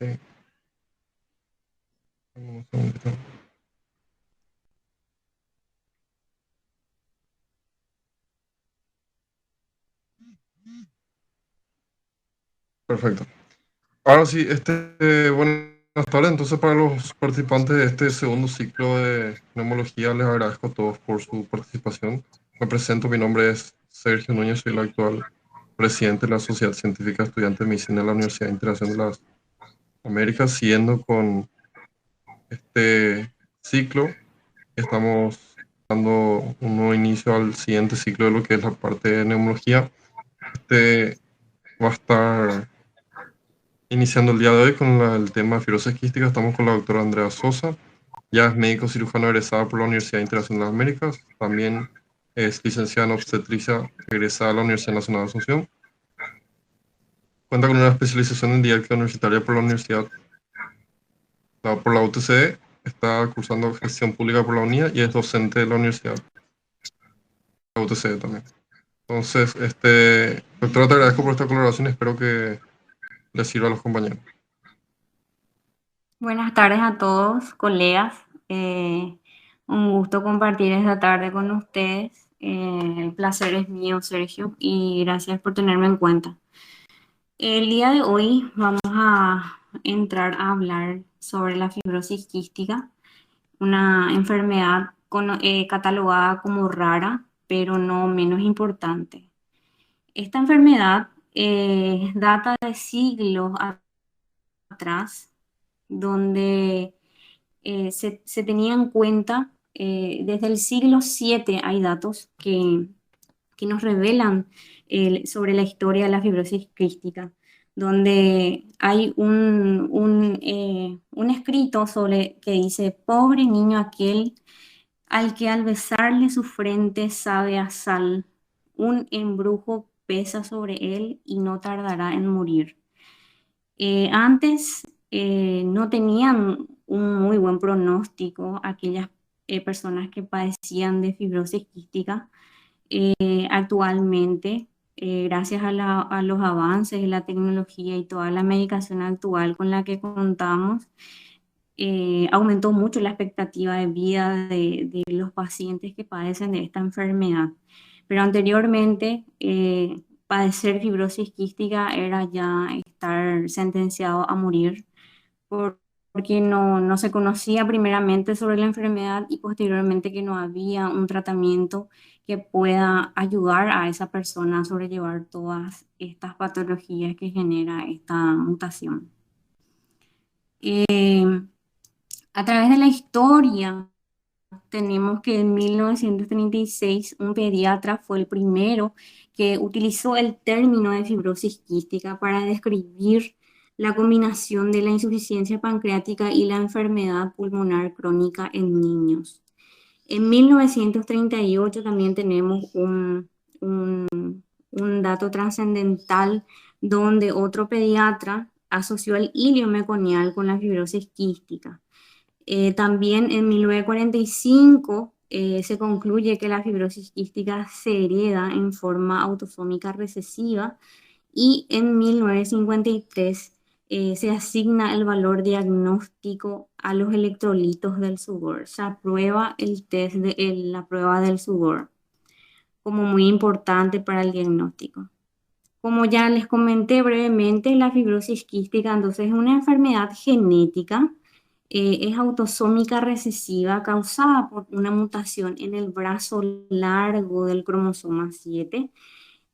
Ok, un segundito. Perfecto. Ahora sí, buenas tardes. Entonces, para los participantes de este segundo ciclo de neumología, les agradezco a todos por su participación. Me presento, mi nombre es Sergio Núñez, soy el actual presidente de la Sociedad Científica de Estudiantes de Medicina de la Universidad de Integración de las Américas. Siguiendo con este ciclo, estamos dando un nuevo inicio al siguiente ciclo de lo que es la parte de neumología. Este va a estar iniciando el día de hoy con el tema de fibrosis quística. Estamos con la doctora Andrea Sosa. Ya es médico cirujano egresada por la Universidad Internacional de las Américas. También es licenciada en obstetricia egresada de la Universidad Nacional de Asunción. Cuenta con una especialización en didáctica universitaria por la Universidad, por la UTCD. Está cursando gestión pública por la UNIA y es docente de la Universidad, la UTCD también. Entonces, doctora, te agradezco por esta colaboración y espero que les sirva a los compañeros. Buenas tardes a todos, colegas. Un gusto compartir esta tarde con ustedes. El placer es mío, Sergio, y gracias por tenerme en cuenta. El día de hoy vamos a entrar a hablar sobre la fibrosis quística, una enfermedad catalogada como rara, pero no menos importante. Esta enfermedad data de siglos atrás, donde se tenía en cuenta, desde el siglo VII hay datos que nos revelan sobre la historia de la fibrosis quística, donde hay un escrito sobre que dice: pobre niño aquel al que al besarle su frente sabe a sal, un embrujo pesa sobre él y no tardará en morir. Antes no tenían un muy buen pronóstico aquellas personas que padecían de fibrosis quística. Actualmente, gracias a los avances de la tecnología y toda la medicación actual con la que contamos, aumentó mucho la expectativa de vida de los pacientes que padecen de esta enfermedad. Pero anteriormente, padecer fibrosis quística era ya estar sentenciado a morir porque no se conocía primeramente sobre la enfermedad y posteriormente que no había un tratamiento que pueda ayudar a esa persona a sobrellevar todas estas patologías que genera esta mutación. Eh, a través de la historia, tenemos que en 1936 un pediatra fue el primero que utilizó el término de fibrosis quística para describir la combinación de la insuficiencia pancreática y la enfermedad pulmonar crónica en niños. En 1938 también tenemos un dato trascendental donde otro pediatra asoció el ilio meconial con la fibrosis quística. También en 1945 se concluye que la fibrosis quística se hereda en forma autosómica recesiva y en 1953 se asigna el valor diagnóstico a los electrolitos del sudor. Se aprueba el test la prueba del sudor como muy importante para el diagnóstico. Como ya les comenté brevemente, la fibrosis quística entonces es una enfermedad genética, es autosómica recesiva causada por una mutación en el brazo largo del cromosoma 7.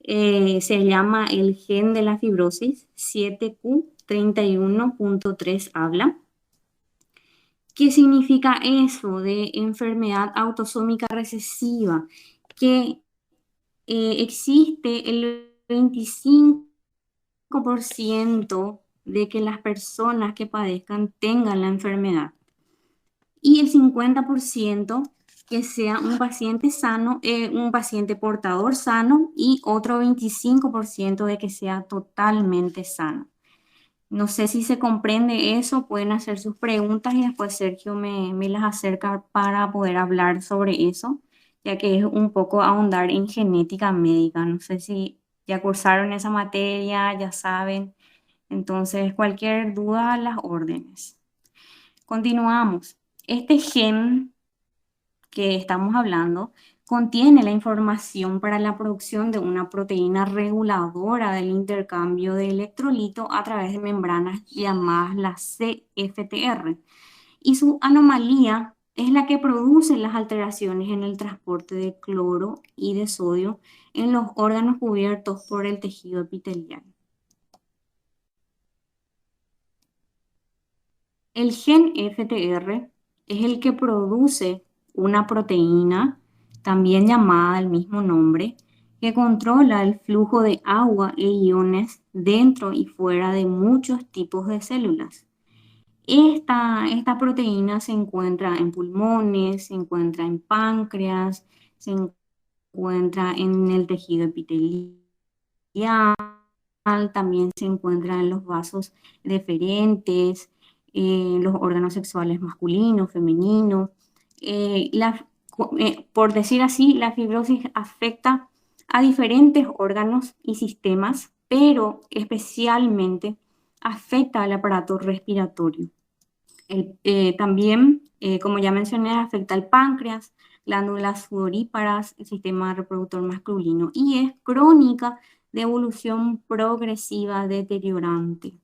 Se llama el gen de la fibrosis 7q31.3 habla. ¿Qué significa eso de enfermedad autosómica recesiva? Que existe el 25% de que las personas que padezcan tengan la enfermedad y el 50% que sea un paciente sano, un paciente portador sano y otro 25% de que sea totalmente sano. No sé si se comprende eso, pueden hacer sus preguntas y después Sergio me las acerca para poder hablar sobre eso, ya que es un poco ahondar en genética médica. No sé si ya cursaron esa materia, ya saben. Entonces, cualquier duda, las órdenes. Continuamos. Este gen que estamos hablando contiene la información para la producción de una proteína reguladora del intercambio de electrolito a través de membranas llamadas las CFTR. Y su anomalía es la que produce las alteraciones en el transporte de cloro y de sodio en los órganos cubiertos por el tejido epitelial. El gen FTR es el que produce una proteína, también llamada del mismo nombre, que controla el flujo de agua e iones dentro y fuera de muchos tipos de células. Esta proteína se encuentra en pulmones, se encuentra en páncreas, se encuentra en el tejido epitelial, también se encuentra en los vasos deferentes, los órganos sexuales masculinos, femeninos. Por decir así, la fibrosis afecta a diferentes órganos y sistemas, pero especialmente afecta al aparato respiratorio. También, como ya mencioné, afecta al páncreas, glándulas sudoríparas, el sistema reproductor masculino y es crónica de evolución progresiva deteriorante.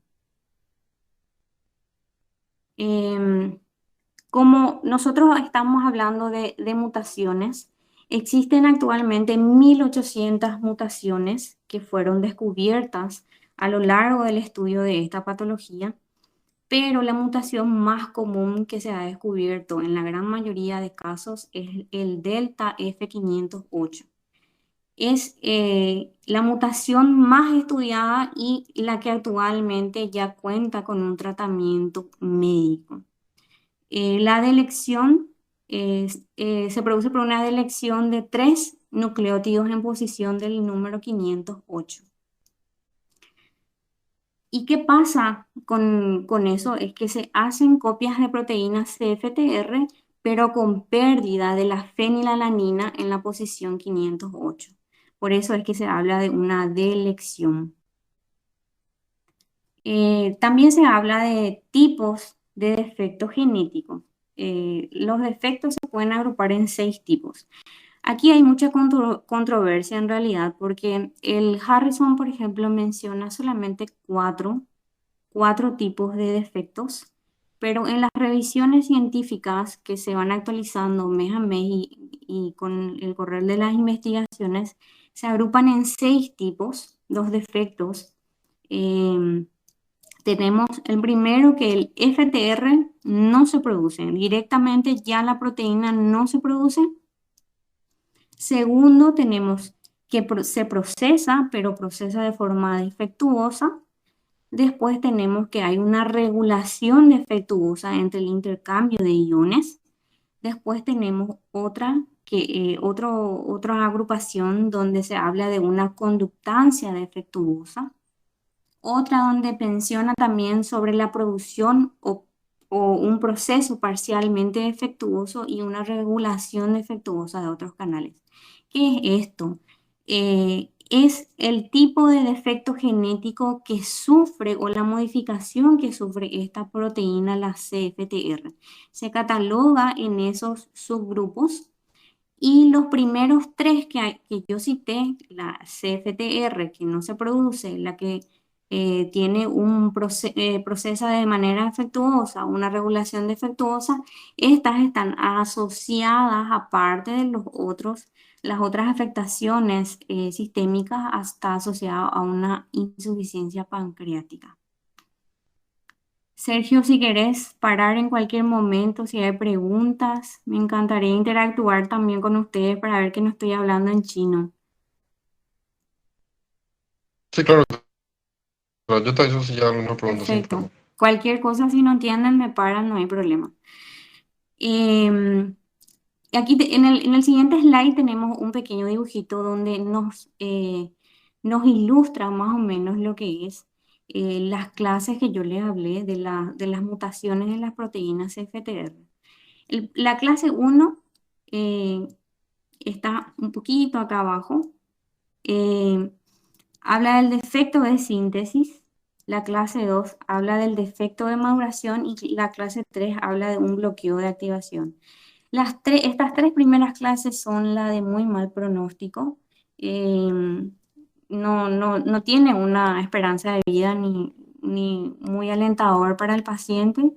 Como nosotros estamos hablando de mutaciones, existen actualmente 1800 mutaciones que fueron descubiertas a lo largo del estudio de esta patología, pero la mutación más común que se ha descubierto en la gran mayoría de casos es el delta F508. Es la mutación más estudiada y la que actualmente ya cuenta con un tratamiento médico. La delección se produce por una delección de 3 nucleótidos en posición del número 508. ¿Y qué pasa con eso? Es que se hacen copias de proteínas CFTR, pero con pérdida de la fenilalanina en la posición 508. Por eso es que se habla de una delección. También se habla de tipos de defectos genéticos. Los defectos se pueden agrupar en 6 tipos. Aquí hay mucha controversia en realidad porque el Harrison, por ejemplo, menciona solamente cuatro tipos de defectos, pero en las revisiones científicas que se van actualizando mes a mes y con el correr de las investigaciones, se agrupan en 6 tipos, los defectos. Tenemos el primero, que el FTR no se produce, directamente ya la proteína no se produce. Segundo, tenemos que se procesa, pero procesa de forma defectuosa. Después tenemos que hay una regulación defectuosa entre el intercambio de iones. Después tenemos otra agrupación donde se habla de una conductancia defectuosa. Otra donde menciona también sobre la producción o un proceso parcialmente defectuoso y una regulación defectuosa de otros canales. ¿Qué es esto? Es el tipo de defecto genético que sufre o la modificación que sufre esta proteína, la CFTR. Se cataloga en esos subgrupos y los primeros 3 que yo cité, la CFTR que no se produce, la que tiene procesa de manera defectuosa, una regulación defectuosa, estas están asociadas, aparte de las otras afectaciones sistémicas, hasta asociadas a una insuficiencia pancreática. Sergio, si querés parar en cualquier momento, si hay preguntas, me encantaría interactuar también con ustedes para ver que no estoy hablando en chino. Sí, claro. Yo te aviso si ya alguna pregunta sin Perfecto. problema. Cualquier cosa, si no entienden, me paran, no hay problema. Em, Aquí en el siguiente slide tenemos un pequeño dibujito donde nos ilustra más o menos lo que es las clases que yo les hablé de las mutaciones en las proteínas CFTR. La clase 1 eh, está un poquito acá abajo. eh, Habla del defecto de síntesis. La clase 2 habla del defecto de maduración y la clase 3 habla de un bloqueo de activación. Estas tres primeras clases son la de muy mal pronóstico. eh, no tiene una esperanza de vida ni muy alentador para el paciente.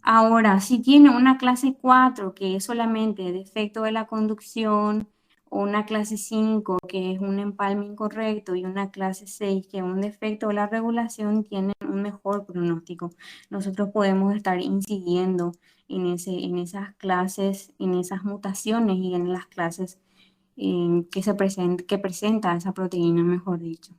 Ahora, si tiene una clase 4 que es solamente defecto de la conducción, o una clase 5 que es un empalme incorrecto y una clase 6 que es un defecto de la regulación, tienen un mejor pronóstico. Nosotros podemos estar incidiendo en esas clases, en esas mutaciones y en las clases que presenta esa proteína, mejor dicho.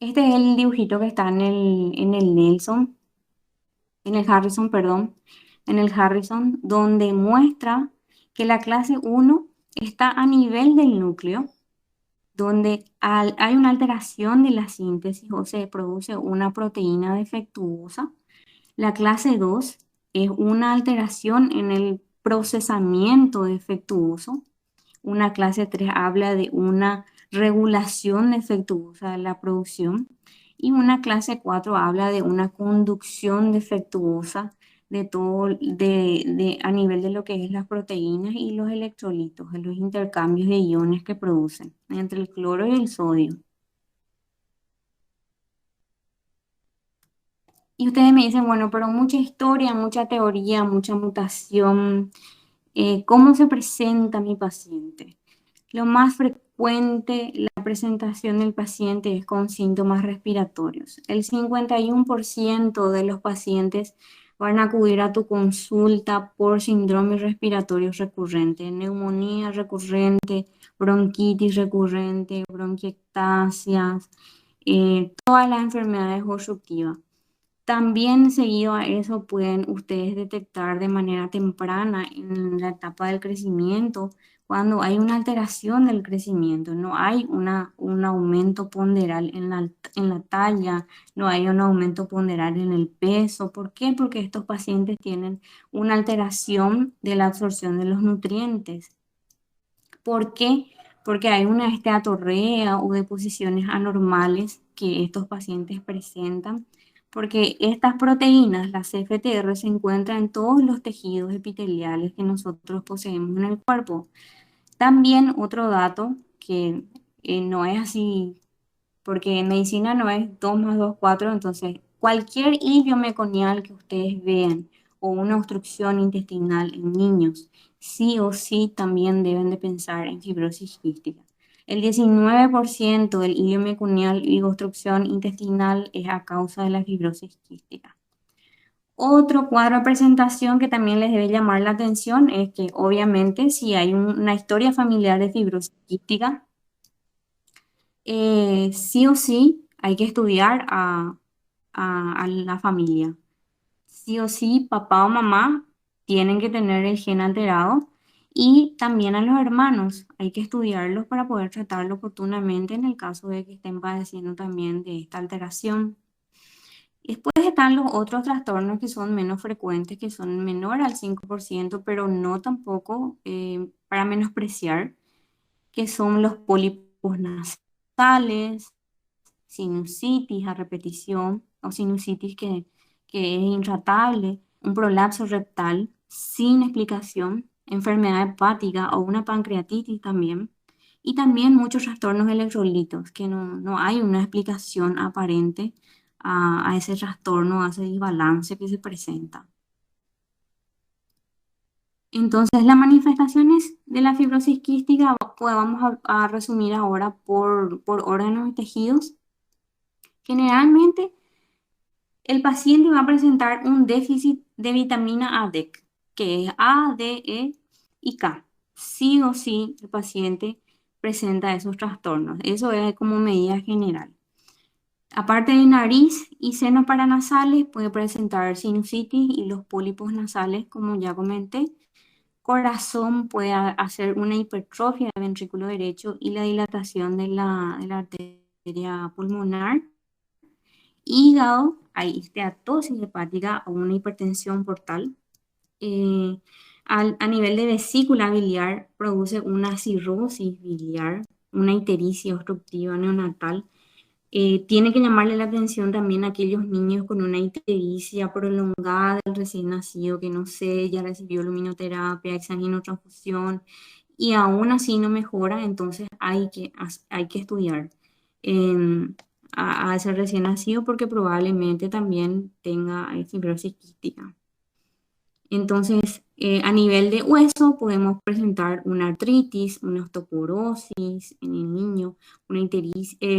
Este es el dibujito que está en el Harrison, perdón, en el Harrison, donde muestra que la clase 1 está a nivel del núcleo, donde hay una alteración de la síntesis o se produce una proteína defectuosa. La clase 2 es una alteración en el procesamiento defectuoso. Una clase 3 habla de una regulación defectuosa de la producción y una clase 4 habla de una conducción defectuosa de todo, a nivel de lo que es las proteínas y los electrolitos, de los intercambios de iones que producen entre el cloro y el sodio. Y ustedes me dicen, bueno, pero mucha historia, mucha teoría, mucha mutación, ¿cómo se presenta mi paciente? Lo más frecuente, la presentación del paciente es con síntomas respiratorios. El 51% de los pacientes van a acudir a tu consulta por síndrome respiratorio recurrente, neumonía recurrente, bronquitis recurrente, bronquiectasias, todas las enfermedades obstructivas. También seguido a eso pueden ustedes detectar de manera temprana en la etapa del crecimiento cuando hay una alteración del crecimiento, no hay un aumento ponderal en la talla, no hay un aumento ponderal en el peso. ¿Por qué? Porque estos pacientes tienen una alteración de la absorción de los nutrientes. ¿Por qué? Porque hay una esteatorrea o deposiciones anormales que estos pacientes presentan, porque estas proteínas, las CFTR, se encuentran en todos los tejidos epiteliales que nosotros poseemos en el cuerpo. También otro dato que no es así, porque en medicina no es 2 más 2 4, entonces cualquier ilio meconial que ustedes vean o una obstrucción intestinal en niños, sí o sí también deben de pensar en fibrosis quística. El 19% del ilio meconial y obstrucción intestinal es a causa de la fibrosis quística. Otro cuadro de presentación que también les debe llamar la atención es que obviamente si hay una historia familiar de fibrosis quística, sí o sí hay que estudiar a la familia. Sí o sí, papá o mamá tienen que tener el gen alterado y también a los hermanos hay que estudiarlos para poder tratarlo oportunamente en el caso de que estén padeciendo también de esta alteración. Después están los otros trastornos que son menos frecuentes, que son menor al 5%, pero no tampoco para menospreciar, que son los pólipos nasales, sinusitis a repetición o sinusitis que es intratable, un prolapso rectal sin explicación, enfermedad hepática o una pancreatitis también, y también muchos trastornos electrolitos, que no hay una explicación aparente a ese trastorno, a ese desbalance que se presenta. Entonces, las manifestaciones de la fibrosis quística, pues vamos a resumir ahora por órganos y tejidos. Generalmente, el paciente va a presentar un déficit de vitamina A-DEC, que es A, D, E y K. Sí o sí, el paciente presenta esos trastornos. Eso es como medida general. Aparte de nariz y senos paranasales, puede presentar sinusitis y los pólipos nasales, como ya comenté. Corazón puede hacer una hipertrofia del ventrículo derecho y la dilatación de la arteria pulmonar. Hígado, hay esteatosis hepática o una hipertensión portal. A nivel de vesícula biliar, produce una cirrosis biliar una ictericia obstructiva neonatal. Tiene que llamarle la atención también a aquellos niños con una ictericia prolongada del recién nacido que no sé, ya recibió luminoterapia, exanginotransfusión y aún así no mejora, entonces hay que estudiar a ese recién nacido porque probablemente también tenga fibrosis quística. Entonces, a nivel de hueso podemos presentar una artritis, una osteoporosis en el niño,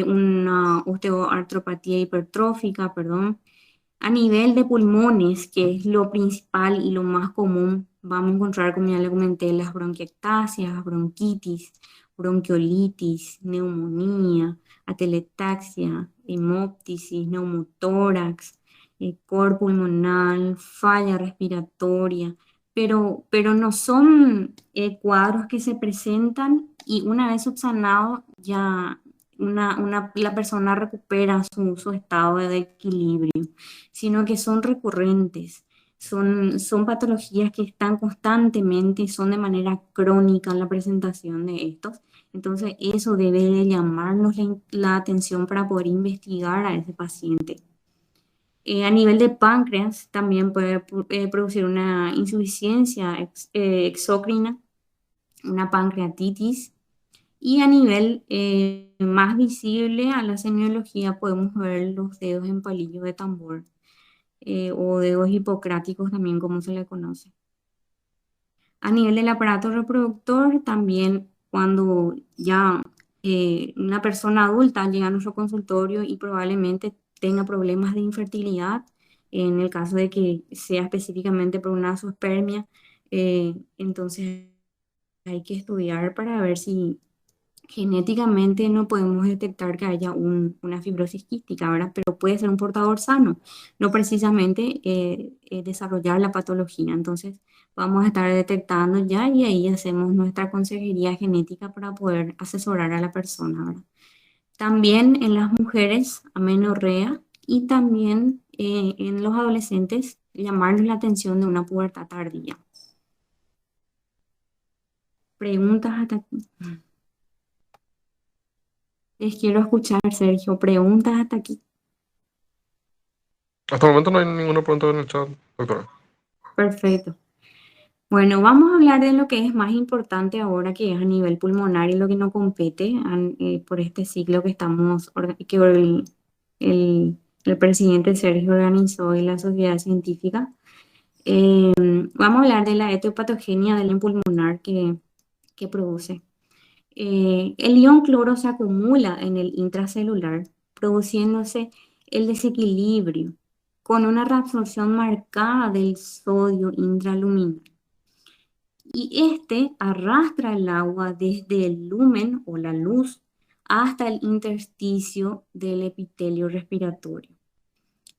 una osteoartropatía hipertrófica, perdón. A nivel de pulmones, que es lo principal y lo más común, vamos a encontrar, como ya le comenté, las bronquiectasias, bronquitis, bronquiolitis, neumonía, atelectasia, hemoptisis, neumotórax, cor pulmonar, falla respiratoria, pero no son cuadros que se presentan y una vez subsanado ya la persona recupera su estado de equilibrio, sino que son recurrentes, son patologías que están constantemente, son de manera crónica la presentación de estos. Entonces, eso debe de llamarnos la atención para poder investigar a ese paciente. A nivel de páncreas, también puede producir una insuficiencia exócrina, una pancreatitis. Y a nivel más visible a la semiología podemos ver los dedos en palillo de tambor o dedos hipocráticos también como se le conoce. A nivel del aparato reproductor también cuando ya una persona adulta llega a nuestro consultorio y probablemente tenga problemas de infertilidad, en el caso de que sea específicamente por una azoospermia, entonces hay que estudiar para ver si genéticamente no podemos detectar que haya una fibrosis quística, ¿verdad? Pero puede ser un portador sano, no precisamente desarrollar la patología. Entonces, vamos a estar detectando ya y ahí hacemos nuestra consejería genética para poder asesorar a la persona, ¿verdad? También en las mujeres, amenorrea y también en los adolescentes, llamarles la atención de una pubertad tardía. Preguntas hasta aquí. Les quiero escuchar, Sergio. Preguntas hasta aquí. Hasta el momento no hay ninguna pregunta en el chat, doctora. Perfecto. Bueno, vamos a hablar de lo que es más importante ahora, que es a nivel pulmonar y lo que nos compete por este ciclo que el, el presidente Sergio organizó y la sociedad científica. Vamos a hablar de la etiopatogenia del pulmonar que produce. El ion cloro se acumula en el intracelular, produciéndose el desequilibrio con una reabsorción marcada del sodio intraluminal. Y este arrastra el agua desde el lumen o la luz hasta el intersticio del epitelio respiratorio.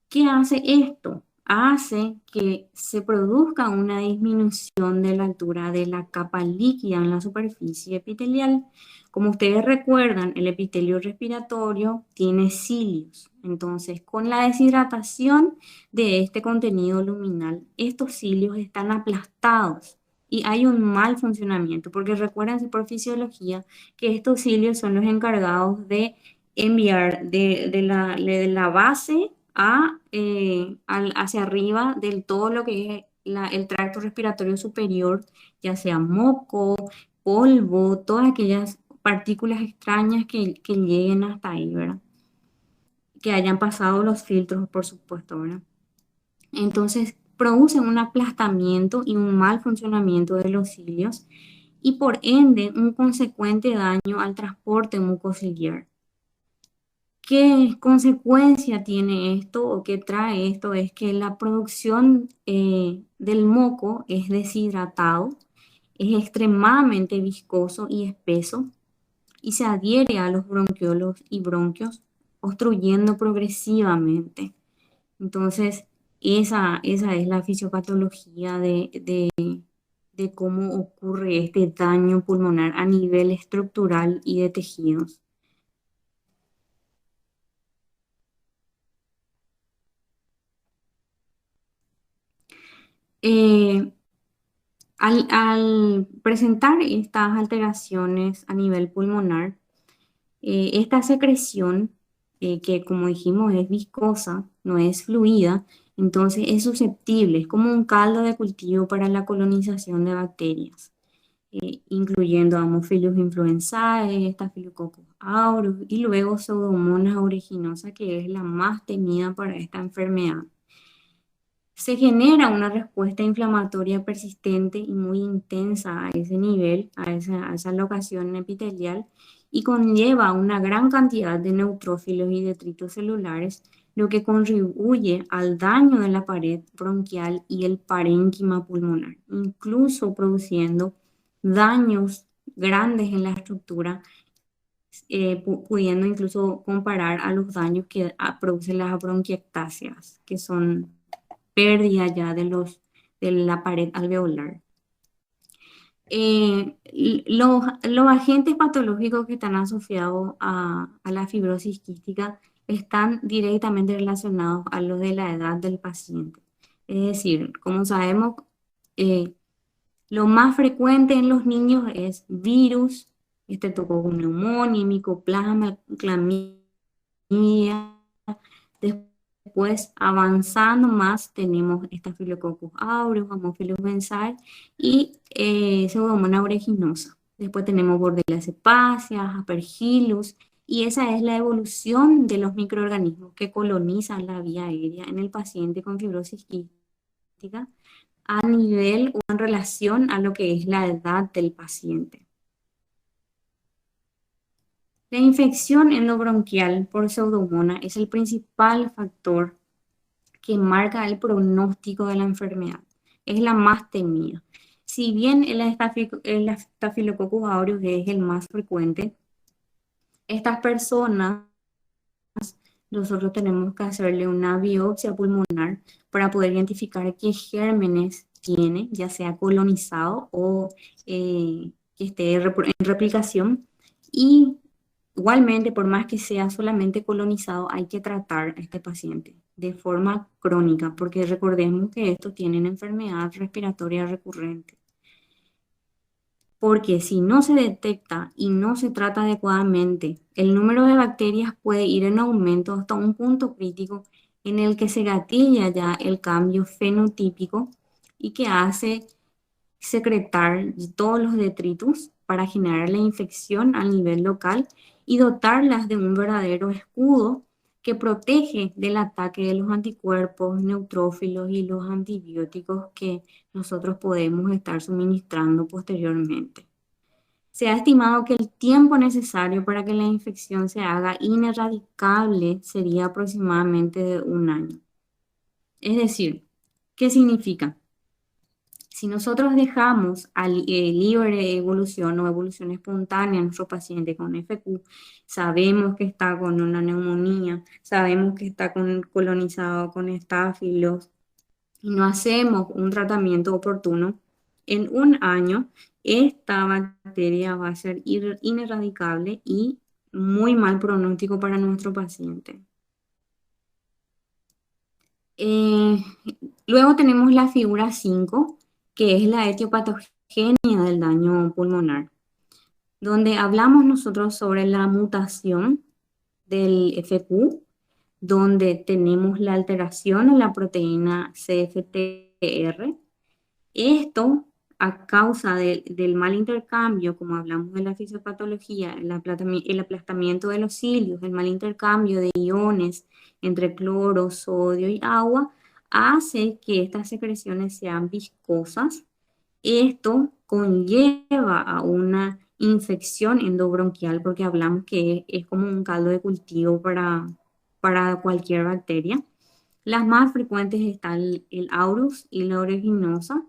¿Qué hace esto? Hace que se produzca una disminución de la altura de la capa líquida en la superficie epitelial. Como ustedes recuerdan, el epitelio respiratorio tiene cilios. Entonces, con la deshidratación de este contenido luminal, estos cilios están aplastados y hay un mal funcionamiento, porque recuérdense por fisiología que estos cilios son los encargados de enviar de la base hacia arriba del todo lo que es el tracto respiratorio superior, ya sea moco, polvo, todas aquellas partículas extrañas que lleguen hasta ahí, ¿verdad? Que hayan pasado los filtros, por supuesto, ¿verdad? Entonces, producen un aplastamiento y un mal funcionamiento de los cilios y por ende un consecuente daño al transporte mucociliar. ¿Qué consecuencia tiene esto o qué trae esto? Es que la producción del moco es deshidratado, es extremadamente viscoso y espeso y se adhiere a los bronquiolos y bronquios, obstruyendo progresivamente. Entonces, esa es la fisiopatología de cómo ocurre este daño pulmonar a nivel estructural y de tejidos. Eh, al presentar estas alteraciones a nivel pulmonar, Esta secreción, que como dijimos es viscosa, no es fluida, entonces es susceptible, es como un caldo de cultivo para la colonización de bacterias, incluyendo Haemophilus influenzae, Staphylococcus aureus y luego Pseudomonas aeruginosa, que es la más temida para esta enfermedad. Se genera una respuesta inflamatoria persistente y muy intensa a ese nivel, a esa locación epitelial, y conlleva una gran cantidad de neutrófilos y detritos celulares, lo que contribuye al daño de la pared bronquial y el parénquima pulmonar, incluso produciendo daños grandes en la estructura, pudiendo incluso comparar a los daños que producen las bronquiectasias, que son pérdida ya de la pared alveolar. Los agentes patológicos que están asociados a la fibrosis quística están directamente relacionados a los de la edad del paciente. Es decir, como sabemos, eh, lo más frecuente en los niños es virus, Streptococcus pneumoniae, Mycoplasma, clamidia. Después, avanzando más, tenemos Staphylococcus aureus, Haemophilus mensae y Pseudomonas aeruginosa. Después tenemos Bordetella cepacia, Aspergillus, y esa es la evolución de los microorganismos que colonizan la vía aérea en el paciente con fibrosis quística a nivel o en relación a lo que es la edad del paciente. La infección endobronquial por Pseudomonas es el principal factor que marca el pronóstico de la enfermedad. Es la más temida. Si bien el Staphylococcus aureus es el más frecuente, estas personas, nosotros tenemos que hacerle una biopsia pulmonar para poder identificar qué gérmenes tiene, ya sea colonizado o que esté en replicación. Y igualmente, por más que sea solamente colonizado, hay que tratar a este paciente de forma crónica, porque recordemos que estos tienen enfermedad respiratoria recurrente. Porque si no se detecta y no se trata adecuadamente, el número de bacterias puede ir en aumento hasta un punto crítico en el que se gatilla ya el cambio fenotípico y que hace secretar todos los detritus para generar la infección a nivel local y dotarlas de un verdadero escudo que protege del ataque de los anticuerpos, neutrófilos y los antibióticos que nosotros podemos estar suministrando posteriormente. Se ha estimado que el tiempo necesario para que la infección se haga ineradicable sería aproximadamente de 1 año. Es decir, ¿qué significa? Si nosotros dejamos libre evolución o evolución espontánea a nuestro paciente con FQ, sabemos que está con una neumonía, sabemos que está colonizado con estáfilos y no hacemos un tratamiento oportuno, en 1 año esta bacteria va a ser ineradicable y muy mal pronóstico para nuestro paciente. Eh, Luego tenemos la figura 5, que es la etiopatogenia del daño pulmonar, donde hablamos nosotros sobre la mutación del FQ, donde tenemos la alteración en la proteína CFTR. Esto a causa del mal intercambio, como hablamos de la fisiopatología, el aplastamiento de los cilios, el mal intercambio de iones entre cloro, sodio y agua, hace que estas secreciones sean viscosas. Esto conlleva a una infección endobronquial porque hablamos que es como un caldo de cultivo para cualquier bacteria. Las más frecuentes están el Aurus y la aeruginosa.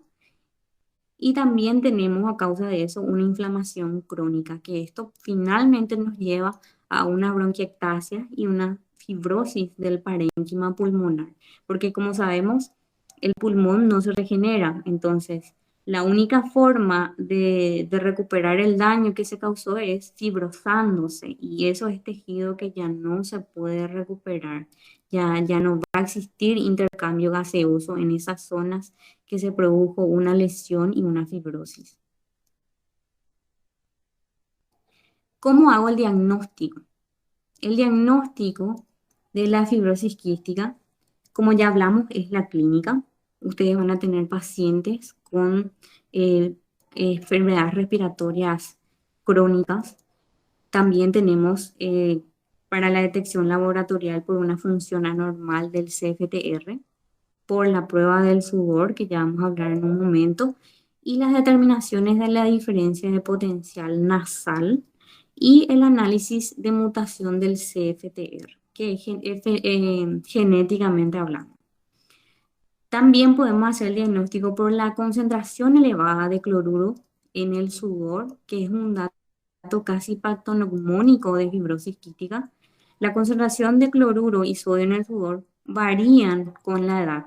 Y también tenemos a causa de eso una inflamación crónica, que esto finalmente nos lleva a una bronquiectasia y una fibrosis del parénquima pulmonar, porque como sabemos, el pulmón no se regenera, entonces la única forma de recuperar el daño que se causó es fibrosándose y eso es tejido que ya no se puede recuperar, ya no va a existir intercambio gaseoso en esas zonas que se produjo una lesión y una fibrosis. ¿Cómo hago el diagnóstico? El diagnóstico de la fibrosis quística, como ya hablamos, es la clínica. Ustedes van a tener pacientes con eh, enfermedades respiratorias crónicas. También tenemos para la detección laboratorial por una función anormal del CFTR, por la prueba del sudor, que ya vamos a hablar en un momento, y las determinaciones de la diferencia de potencial nasal y el análisis de mutación del CFTR, que es genéticamente hablando. También podemos hacer el diagnóstico por la concentración elevada de cloruro en el sudor, que es un dato casi patognomónico de fibrosis quística. La concentración de cloruro y sodio en el sudor varían con la edad,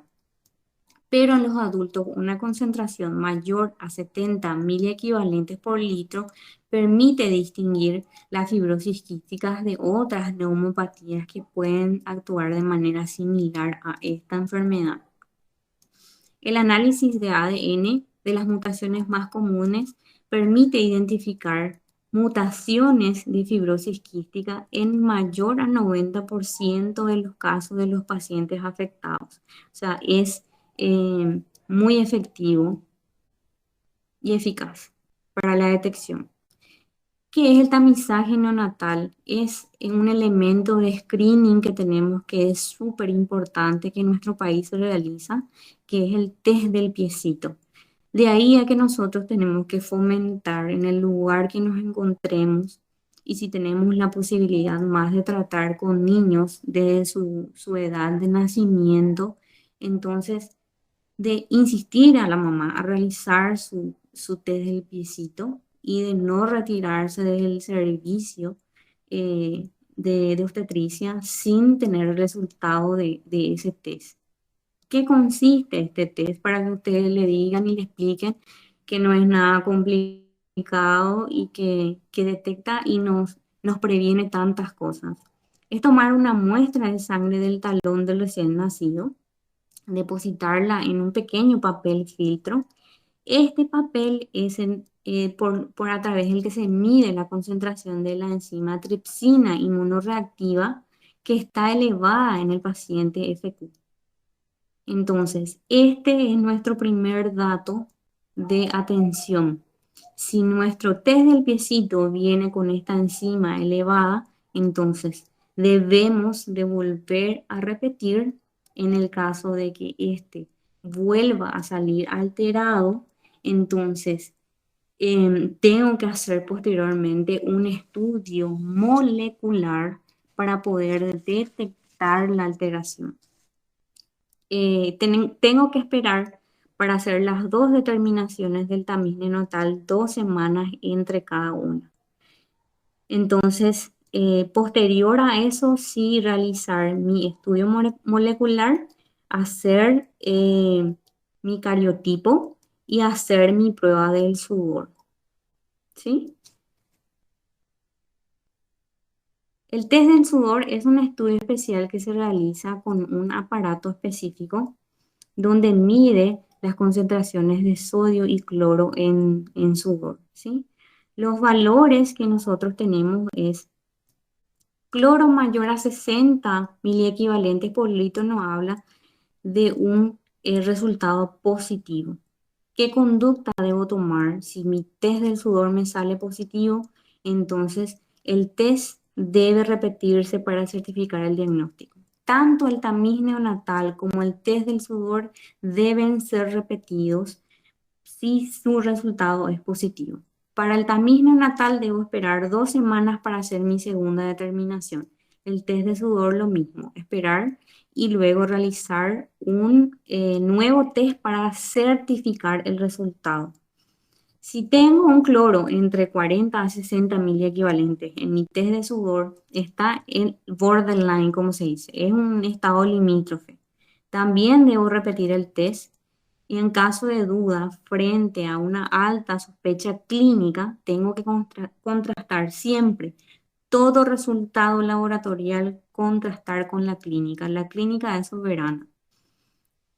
pero en los adultos una concentración mayor a 70 miliequivalentes por litro permite distinguir las fibrosis quísticas de otras neumopatías que pueden actuar de manera similar a esta enfermedad. El análisis de ADN de las mutaciones más comunes permite identificar mutaciones de fibrosis quística en mayor a 90% de los casos de los pacientes afectados. O sea, es muy efectivo y eficaz para la detección. ¿Qué es el tamizaje neonatal? Es un elemento de screening que tenemos que es súper importante que en nuestro país se realiza, que es el test del piecito. De ahí a que nosotros tenemos que fomentar en el lugar que nos encontremos y si tenemos la posibilidad más de tratar con niños de su edad de nacimiento, entonces de insistir a la mamá a realizar su test del piecito y de no retirarse del servicio de obstetricia sin tener el resultado de ese test. ¿Qué consiste este test? Para que ustedes le digan y le expliquen que no es nada complicado y que detecta y nos previene tantas cosas. Es tomar una muestra de sangre del talón del recién nacido, depositarla en un pequeño papel filtro. Este papel es por a través del que se mide la concentración de la enzima tripsina inmunoreactiva que está elevada en el paciente FQ. Entonces, este es nuestro primer dato de atención. Si nuestro test del piecito viene con esta enzima elevada, entonces debemos de volver a repetir en el caso de que este vuelva a salir alterado. Entonces, tengo que hacer posteriormente un estudio molecular para poder detectar la alteración. Tengo que esperar para hacer las dos determinaciones del tamiz neonatal 2 semanas entre cada una. Entonces, posterior a eso, sí realizar mi estudio molecular, hacer mi cariotipo y hacer mi prueba del sudor. ¿Sí? El test del sudor es un estudio especial que se realiza con un aparato específico donde mide las concentraciones de sodio y cloro en sudor, ¿sí? Los valores que nosotros tenemos es cloro mayor a 60 miliequivalentes por litro, nos habla de un resultado positivo. ¿Qué conducta debo tomar? Si mi test del sudor me sale positivo, entonces el test debe repetirse para certificar el diagnóstico. Tanto el tamiz neonatal como el test del sudor deben ser repetidos si su resultado es positivo. Para el tamiz neonatal debo esperar 2 semanas para hacer mi segunda determinación. El test de sudor lo mismo, esperar y luego realizar un nuevo test para certificar el resultado. Si tengo un cloro entre 40 a 60 miliequivalentes en mi test de sudor, está en borderline, como se dice, es un estado limítrofe. También debo repetir el test y en caso de duda frente a una alta sospecha clínica, tengo que contrastar siempre todo resultado laboratorial, contrastar con la clínica. La clínica es soberana.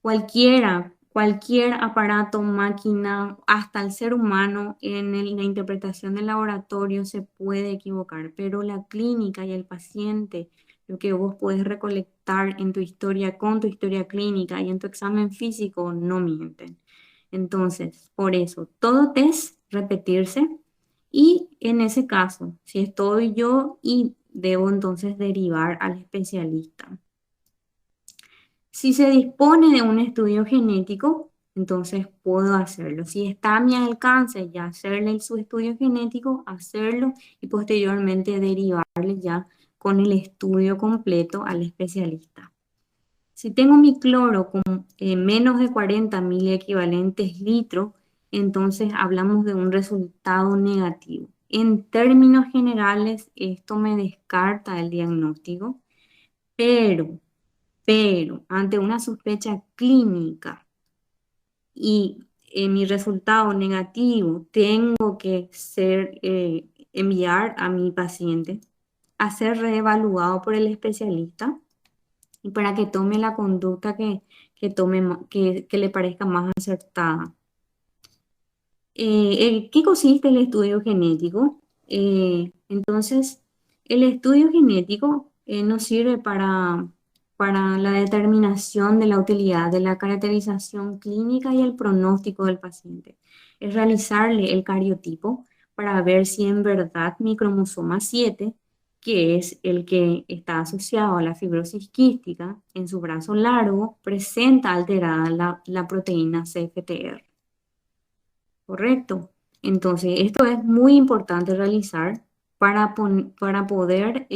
Cualquiera Cualquier aparato, máquina, hasta el ser humano la interpretación del laboratorio se puede equivocar, pero la clínica y el paciente, lo que vos puedes recolectar en tu historia, con tu historia clínica y en tu examen físico, no mienten. Entonces, por eso, todo test repetirse y en ese caso, si estoy yo y debo entonces derivar al especialista. Si se dispone de un estudio genético, entonces puedo hacerlo. Si está a mi alcance ya hacerle su estudio genético, hacerlo y posteriormente derivarle ya con el estudio completo al especialista. Si tengo mi cloro con menos de 40 mil equivalentes litros, entonces hablamos de un resultado negativo. En términos generales, esto me descarta el diagnóstico, pero ante una sospecha clínica y mi resultado negativo, tengo que enviar a mi paciente a ser reevaluado por el especialista y para que tome la conducta que le parezca más acertada. ¿Qué consiste el estudio genético? Entonces, el estudio genético nos sirve para la determinación de la utilidad de la caracterización clínica y el pronóstico del paciente. Es realizarle el cariotipo para ver si en verdad mi cromosoma 7, que es el que está asociado a la fibrosis quística, en su brazo largo, presenta alterada la proteína CFTR. Correcto. Entonces, esto es muy importante realizar para poder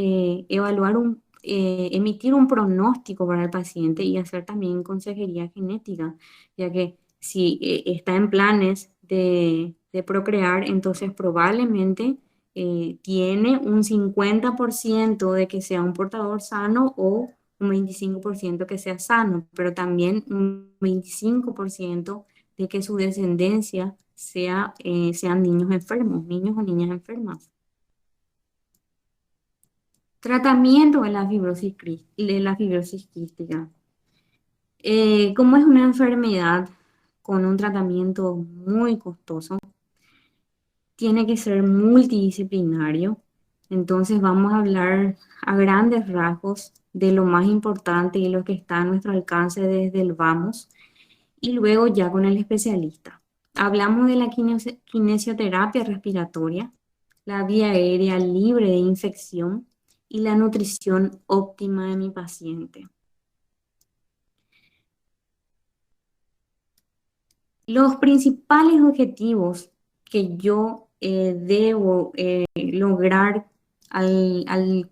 emitir un pronóstico para el paciente y hacer también consejería genética, ya que si está en planes de procrear, entonces probablemente tiene un 50% de que sea un portador sano o un 25% que sea sano, pero también un 25% de que su descendencia sean niños enfermos, niños o niñas enfermas. Tratamiento de la fibrosis quística. Como es una enfermedad con un tratamiento muy costoso, tiene que ser multidisciplinario. Entonces vamos a hablar a grandes rasgos de lo más importante y lo que está a nuestro alcance desde el vamos y luego ya con el especialista. Hablamos de la kinesioterapia respiratoria, la vía aérea libre de infección y la nutrición óptima de mi paciente. Los principales objetivos que yo debo lograr al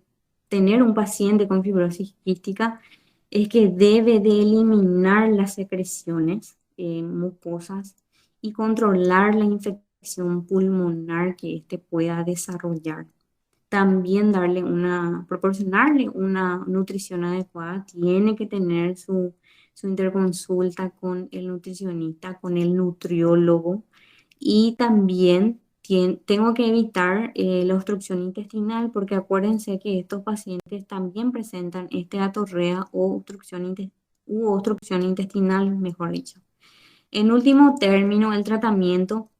tener un paciente con fibrosis quística es que debe de eliminar las secreciones mucosas y controlar la infección pulmonar que éste pueda desarrollar. También proporcionarle una nutrición adecuada, tiene que tener su interconsulta con el nutricionista, con el nutriólogo y también tengo que evitar la obstrucción intestinal porque acuérdense que estos pacientes también presentan esteatorrea o obstrucción intestinal, mejor dicho. En último término, el tratamiento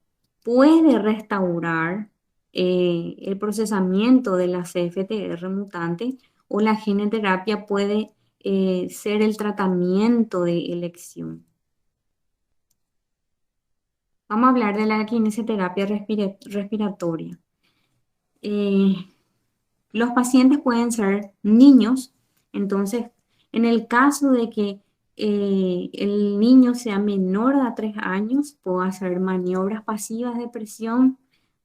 puede restaurar el procesamiento de la CFTR mutante o la genoterapia puede ser el tratamiento de elección. Vamos a hablar de la kinesioterapia respiratoria. Eh, los pacientes pueden ser niños, entonces en el caso de que el niño sea menor de 3 años, puedo hacer maniobras pasivas de presión,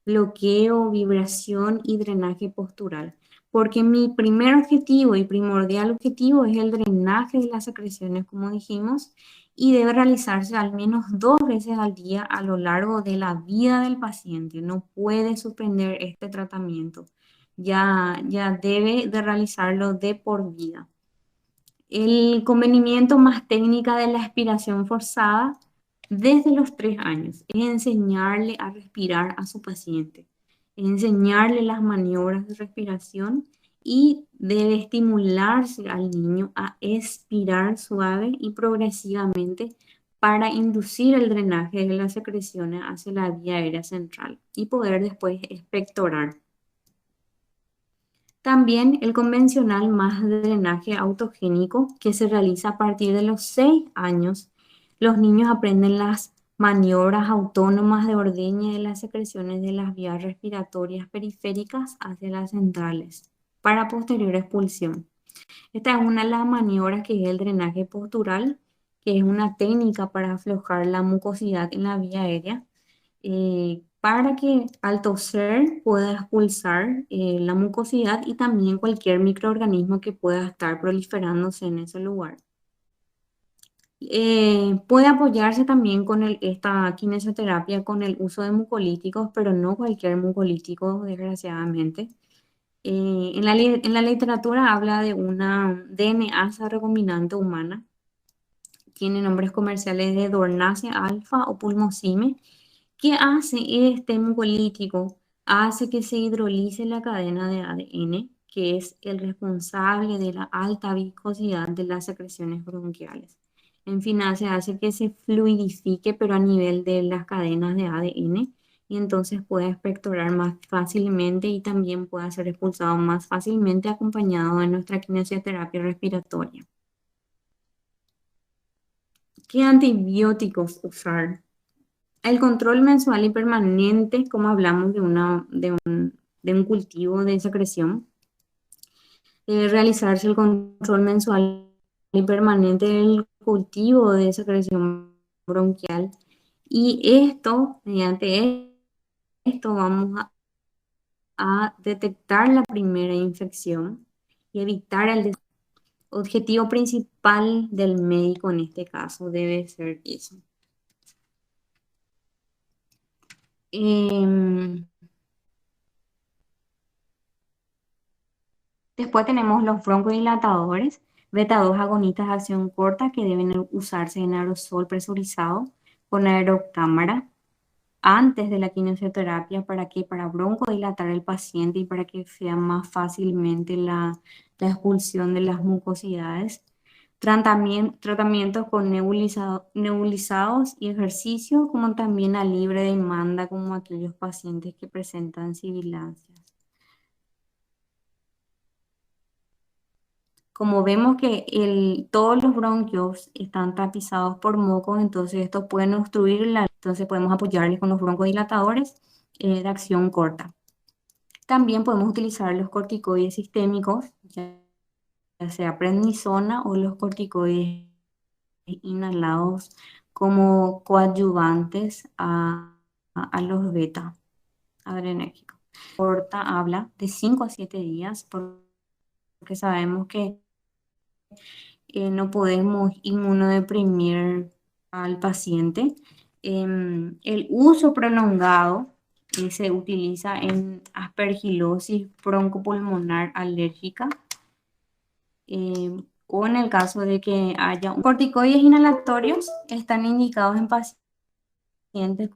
bloqueo, vibración y drenaje postural. Porque mi primer objetivo y primordial objetivo es el drenaje de las secreciones, como dijimos, y debe realizarse al menos 2 veces al día a lo largo de la vida del paciente. No puede suspender este tratamiento. Ya debe de realizarlo de por vida. El convenimiento más técnica de la aspiración forzada desde los 3 años es enseñarle a respirar a su paciente, es enseñarle las maniobras de respiración y debe estimularse al niño a expirar suave y progresivamente para inducir el drenaje de las secreciones hacia la vía aérea central y poder después expectorar. También el convencional más drenaje autogénico que se realiza a partir de los 6 años. Los niños aprenden las maniobras autónomas de ordeñe de las secreciones de las vías respiratorias periféricas hacia las centrales para posterior expulsión. Esta es una de las maniobras que es el drenaje postural, que es una técnica para aflojar la mucosidad en la vía aérea, para que al toser pueda expulsar la mucosidad y también cualquier microorganismo que pueda estar proliferándose en ese lugar. Puede apoyarse también con esta kinesioterapia con el uso de mucolíticos, pero no cualquier mucolítico, desgraciadamente. En la literatura habla de una DNasa recombinante humana. Tiene nombres comerciales de Dornacea alfa o Pulmocime. ¿Qué hace este mucolítico? Hace que se hidrolice la cadena de ADN, que es el responsable de la alta viscosidad de las secreciones bronquiales. En fin, hace que se fluidifique, pero a nivel de las cadenas de ADN, y entonces pueda expectorar más fácilmente y también pueda ser expulsado más fácilmente acompañado de nuestra kinesioterapia respiratoria. ¿Qué antibióticos usar? El control mensual y permanente, como hablamos de un cultivo de secreción, debe realizarse el control mensual y permanente del cultivo de secreción bronquial. Y esto, mediante esto, vamos a detectar la primera infección y evitar el objetivo principal del médico en este caso debe ser eso. Em, Después tenemos los broncodilatadores, beta 2 agonistas de acción corta que deben usarse en aerosol presurizado con aerocámara antes de la quimioterapia. ¿Para qué? Para broncodilatar al paciente y para que sea más fácilmente la expulsión de las mucosidades. Tratamientos con nebulizados y ejercicio, como también a libre demanda, como aquellos pacientes que presentan sibilancias. Como vemos que todos los bronquios están tapizados por mocos, entonces estos pueden obstruir entonces podemos apoyarles con los broncodilatadores de acción corta. También podemos utilizar los corticoides sistémicos, ya sea prednisona o los corticoides inhalados como coadyuvantes a los beta adrenérgicos. Corta habla de 5 a 7 días porque sabemos que no podemos inmunodeprimir al paciente. El uso prolongado se utiliza en aspergilosis broncopulmonar alérgica, o en el caso de que haya corticoides inhalatorios, están indicados en pacientes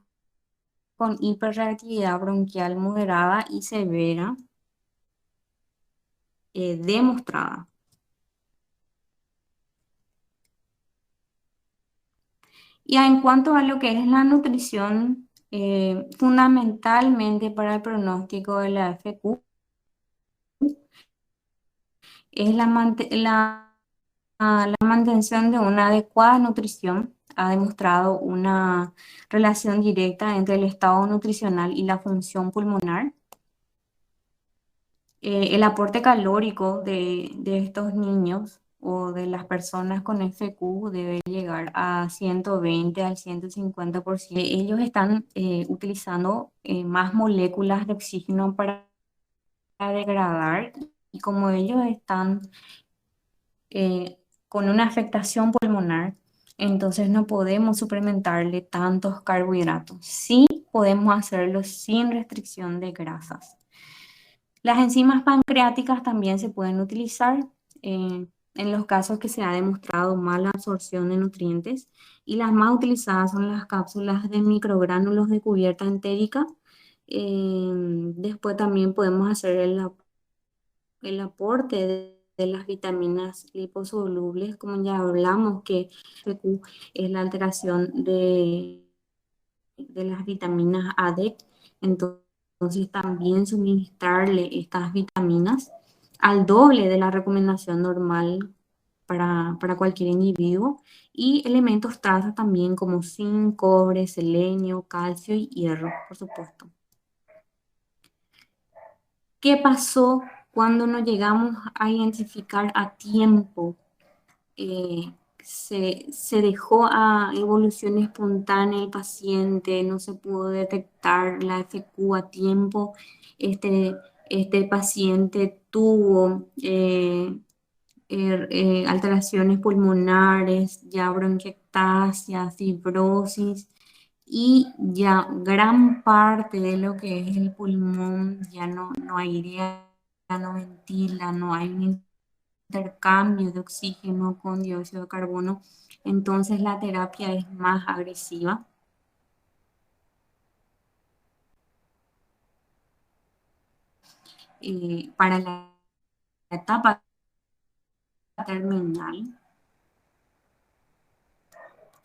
con hiperreactividad bronquial moderada y severa demostrada. Y en cuanto a lo que es la nutrición, fundamentalmente para el pronóstico de la FQ, es la mantención de una adecuada nutrición. Ha demostrado una relación directa entre el estado nutricional y la función pulmonar. El aporte calórico de estos niños o de las personas con FQ debe llegar a 120 al 150%. Ellos están utilizando más moléculas de oxígeno para degradar, y como ellos están con una afectación pulmonar, entonces no podemos suplementarle tantos carbohidratos. Sí podemos hacerlo sin restricción de grasas. Las enzimas pancreáticas también se pueden utilizar en los casos que se ha demostrado mala absorción de nutrientes, y las más utilizadas son las cápsulas de microgránulos de cubierta entérica. Después también podemos hacer el aporte de las vitaminas liposolubles, como ya hablamos, que FQ es la alteración de las vitaminas ADEC. Entonces también suministrarle estas vitaminas al doble de la recomendación normal para cualquier individuo, y elementos traza también como zinc, cobre, selenio, calcio y hierro, por supuesto. ¿Qué pasó cuando no llegamos a identificar a tiempo? eh, se dejó a evolución espontánea el paciente, no se pudo detectar la FQ a tiempo. Este, este paciente tuvo alteraciones pulmonares, ya bronquiectasia, fibrosis, y ya gran parte de lo que es el pulmón ya no airea, no ventila, no hay un intercambio de oxígeno con dióxido de carbono. Entonces la terapia es más agresiva. Para la etapa terminal,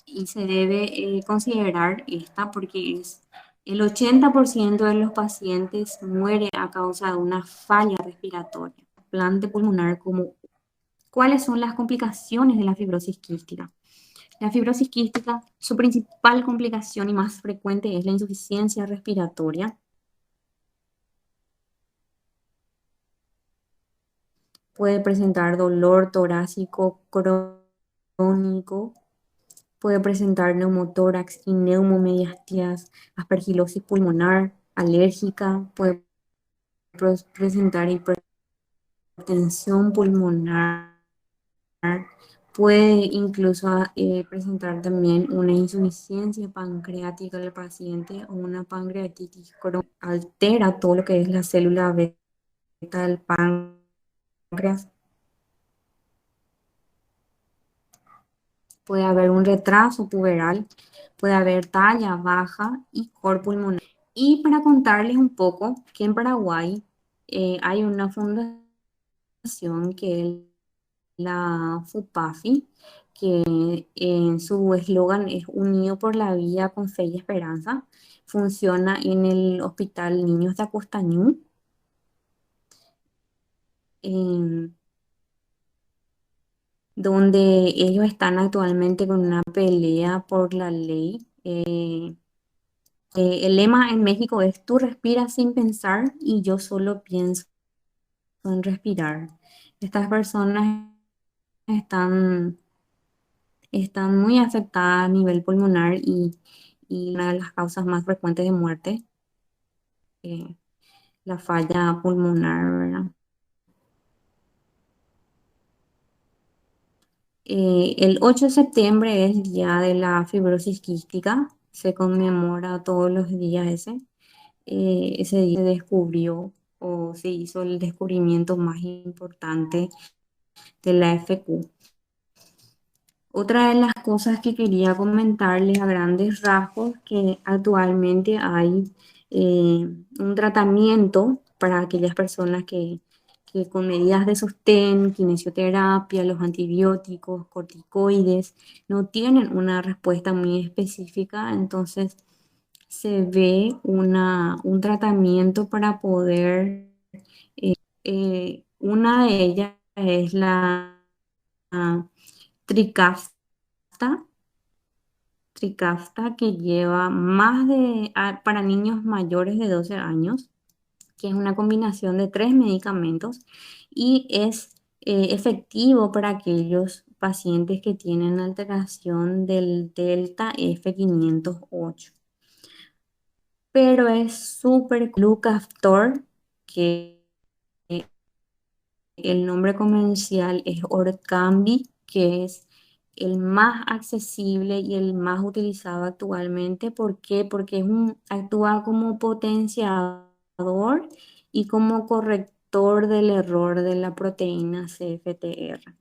y se debe considerar esta porque es el 80% de los pacientes muere a causa de una falla respiratoria. Trasplante pulmonar, como ¿cuáles son las complicaciones de la fibrosis quística? La fibrosis quística, su principal complicación y más frecuente es la insuficiencia respiratoria. Puede presentar dolor torácico crónico, puede presentar neumotórax y neumomediastias, aspergilosis pulmonar alérgica, puede presentar hipertensión pulmonar, puede incluso presentar también una insuficiencia pancreática del paciente o una pancreatitis crónica. Altera todo lo que es la célula beta del páncreas. Puede haber un retraso puberal, puede haber talla baja y cor pulmonar. Y para contarles un poco que en Paraguay hay una fundación que es la FUPAFI, que en su eslogan es Unido por la Vida con Fe y Esperanza. Funciona en el Hospital Niños de Acostañú. em, Donde ellos están actualmente con una pelea por la ley. El lema en México es: tú respiras sin pensar y yo solo pienso en respirar. Estas personas están, están muy afectadas a nivel pulmonar, y una de las causas más frecuentes de muerte, eh, la falla pulmonar, ¿verdad? El 8 de septiembre es el día de la fibrosis quística, se conmemora todos los días ese. Ese día se descubrió o se hizo el descubrimiento más importante de la FQ. Otra de las cosas que quería comentarles a grandes rasgos, que actualmente hay un tratamiento para aquellas personas que con medidas de sostén, kinesioterapia, los antibióticos, corticoides, no tienen una respuesta muy específica. Entonces se ve un tratamiento para poder, una de ellas es la Trikafta, Trikafta, que lleva para niños mayores de 12 años, que es una combinación de 3 medicamentos, y es efectivo para aquellos pacientes que tienen alteración del delta F508. Pero es súper Lucaftor, que el nombre comercial es Orkambi, que es el más accesible y el más utilizado actualmente. ¿Por qué? Porque actúa como potenciador y como corrector del error de la proteína CFTR.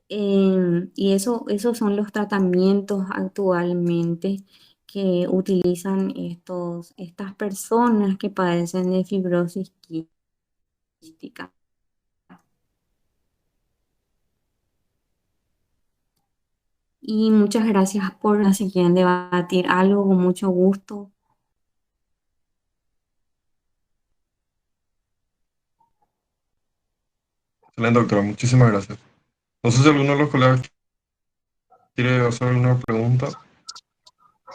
Y esos son los tratamientos actualmente que utilizan estas personas que padecen de fibrosis quística. y muchas gracias por si quieren debatir algo con mucho gusto. Excelente, doctora. Muchísimas gracias. No sé si alguno de los colegas quiere hacer alguna pregunta.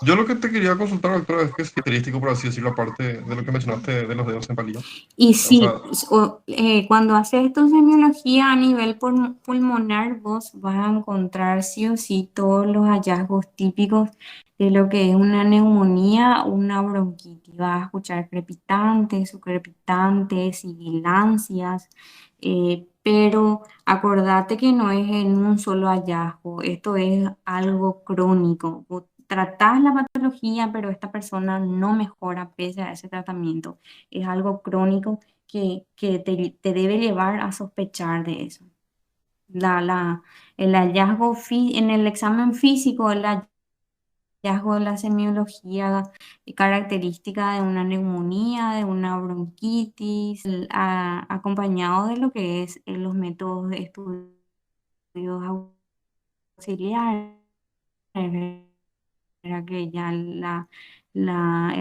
Yo lo que te quería consultar, doctora, es que es característico, por así decirlo, aparte de lo que mencionaste de los dedos en palillo. Y O sí, sea, cuando haces tu semiología a nivel pulmonar, vos vas a encontrar sí o sí todos los hallazgos típicos de lo que es una neumonía o una bronquitis. Vas a escuchar crepitantes, subcrepitantes, sibilancias, pero acordate que no es en un solo hallazgo, esto es algo crónico. Vos tratás la patología, pero esta persona no mejora pese a ese tratamiento. Es algo crónico que te debe llevar a sospechar de eso. El hallazgo en el examen físico, el hallazgo de la semiología característica de una neumonía, de una bronquitis, acompañado de lo que es los métodos de estudios auxiliares, era que ya la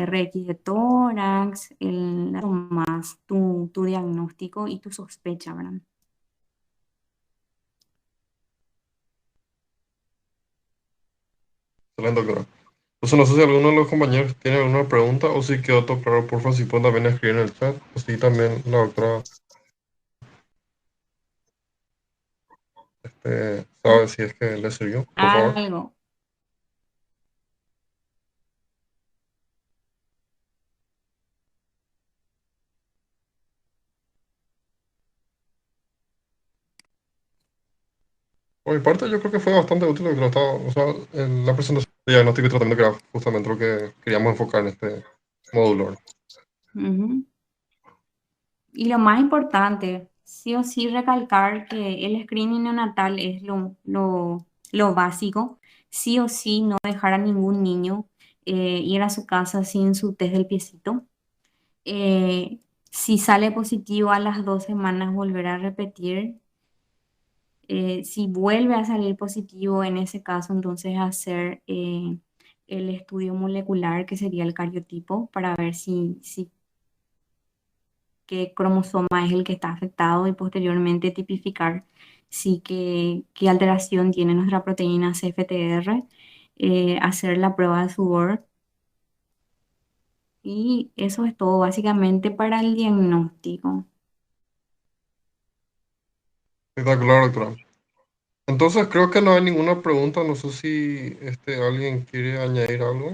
RX de tórax, más tu diagnóstico y tu sospecha, ¿verdad? excelente, doctora. Entonces, no sé si alguno de los compañeros tiene alguna pregunta o si quedó todo claro, porfa, si pueden también escribir en el chat. Así también la doctora sabe si es que le sirvió, por favor. Algo. Por mi parte, yo creo que fue bastante útil, doctora. O sea, la presentación de diagnóstico y tratamiento que era justamente lo que queríamos enfocar en este módulo, ¿verdad? Ujú. Y lo más importante, sí o sí recalcar que el screening neonatal es lo básico. Sí o sí no dejar a ningún niño ir a su casa sin su test del piecito. Eh, si sale positivo a las 2 semanas, volver a repetir. Si vuelve a salir positivo en ese caso, entonces hacer el estudio molecular, que sería el cariotipo, para ver si qué cromosoma es el que está afectado y posteriormente tipificar qué alteración tiene nuestra proteína CFTR, hacer la prueba de sudor y eso es todo básicamente para el diagnóstico. Espectacular, doctora. Entonces, creo que no hay ninguna pregunta. No sé si alguien quiere añadir algo.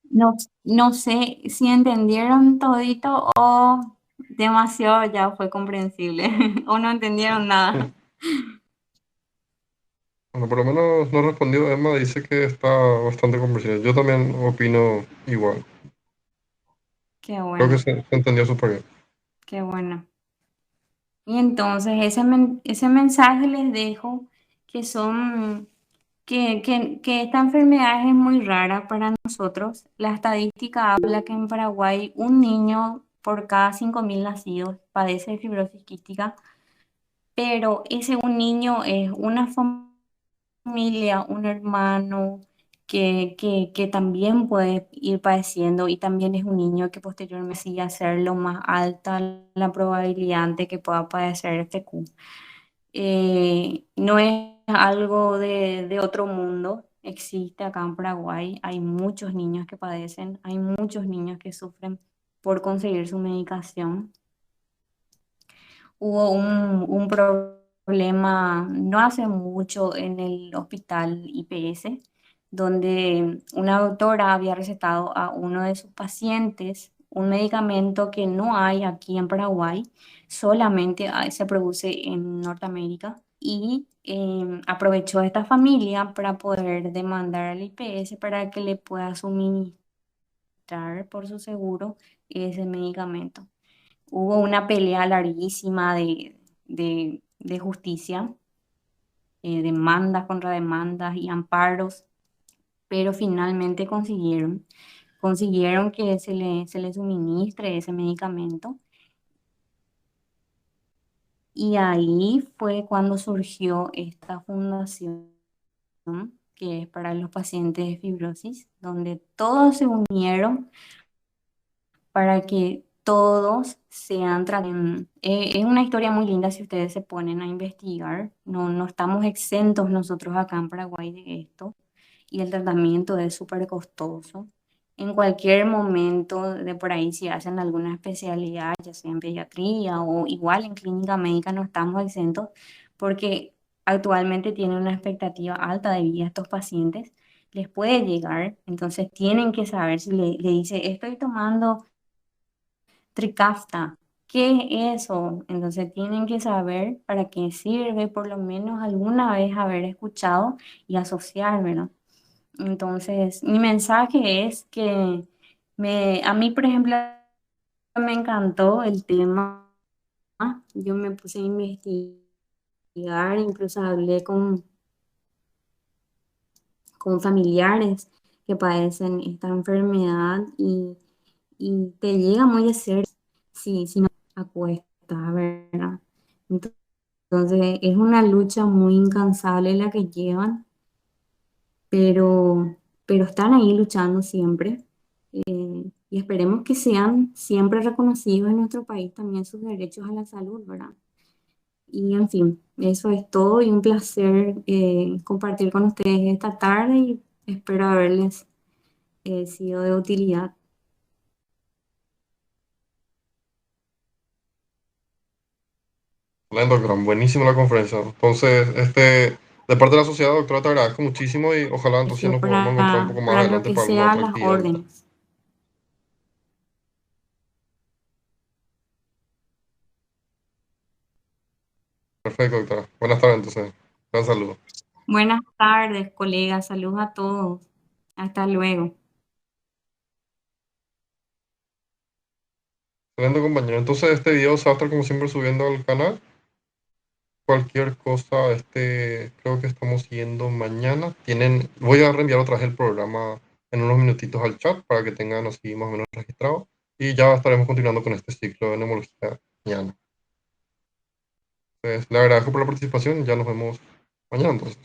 No, no sé si entendieron todito o demasiado ya fue comprensible o no entendieron nada. Bueno, por lo menos no respondió Emma, dice que está bastante comprensible. Yo también opino igual. Qué Creo que bueno, se entendió súper bien. qué bueno. Y entonces ese mensaje les dejo que son que esta enfermedad es muy rara para nosotros. La estadística habla que en Paraguay un niño por cada 5.000 nacidos padece de fibrosis quística, pero ese un niño es una familia, un hermano que también puede ir padeciendo y también es un niño que posteriormente sigue a ser lo más alta la probabilidad de que pueda padecer FQ. No es algo de otro mundo, existe acá en Paraguay, hay muchos niños que padecen, hay muchos niños que sufren por conseguir su medicación. Hubo un problema no hace mucho en el hospital IPS, donde una doctora había recetado a uno de sus pacientes un medicamento que no hay aquí en Paraguay, solamente se produce en Norteamérica. Y aprovechó esta familia para poder demandar al IPS para que le pueda suministrar por su seguro ese medicamento. Hubo una pelea larguísima de justicia, demandas contra demandas y amparos, pero finalmente consiguieron que se le suministre ese medicamento. Y ahí fue cuando surgió esta fundación que es para los pacientes de fibrosis, donde todos se unieron para que todos sean tratados. Es una historia muy linda si ustedes se ponen a investigar. No, no estamos exentos nosotros acá en Paraguay de esto y el tratamiento es súper costoso. En cualquier momento de por ahí, si hacen alguna especialidad, ya sea en pediatría o igual en clínica médica, no estamos exentos porque actualmente tienen una expectativa alta de vida estos pacientes. Les puede llegar, entonces tienen que saber si le dice, estoy tomando Trikafta, ¿qué es eso? Entonces tienen que saber para qué sirve, por lo menos alguna vez haber escuchado y asociar, ¿verdad? Entonces, mi mensaje es que a mí, por ejemplo, me encantó el tema. Yo me puse a investigar, incluso hablé con familiares que padecen esta enfermedad y te llega muy de cerca si no te acuestas, ¿verdad? Entonces, es una lucha muy incansable la que llevan, pero, pero están ahí luchando siempre. Y esperemos que sean siempre reconocidos en nuestro país también sus derechos a la salud, ¿verdad? Y en fin, eso es todo y un placer compartir con ustedes esta tarde y espero haberles sido de utilidad. Excelente, doctora. Buenísima la conferencia. Entonces, de parte de la sociedad, doctora, te agradezco muchísimo y ojalá entonces nos podamos encontrar un poco más Para lo adelante que para alguna sea otra las actividad, doctora. órdenes. Perfecto, doctora. Buenas tardes, entonces. Gran saludo. Buenas tardes, colegas. Saludos a todos. Hasta luego. Excelente, compañero. Entonces, este video se va a estar como siempre subiendo al canal. Cualquier cosa, creo que estamos siguiendo mañana. Voy a reenviar otra vez el programa en unos minutitos al chat para que tengan así más o menos registrado. Y ya estaremos continuando con este ciclo de neumología mañana. Entonces, le agradezco por la participación y ya nos vemos mañana entonces.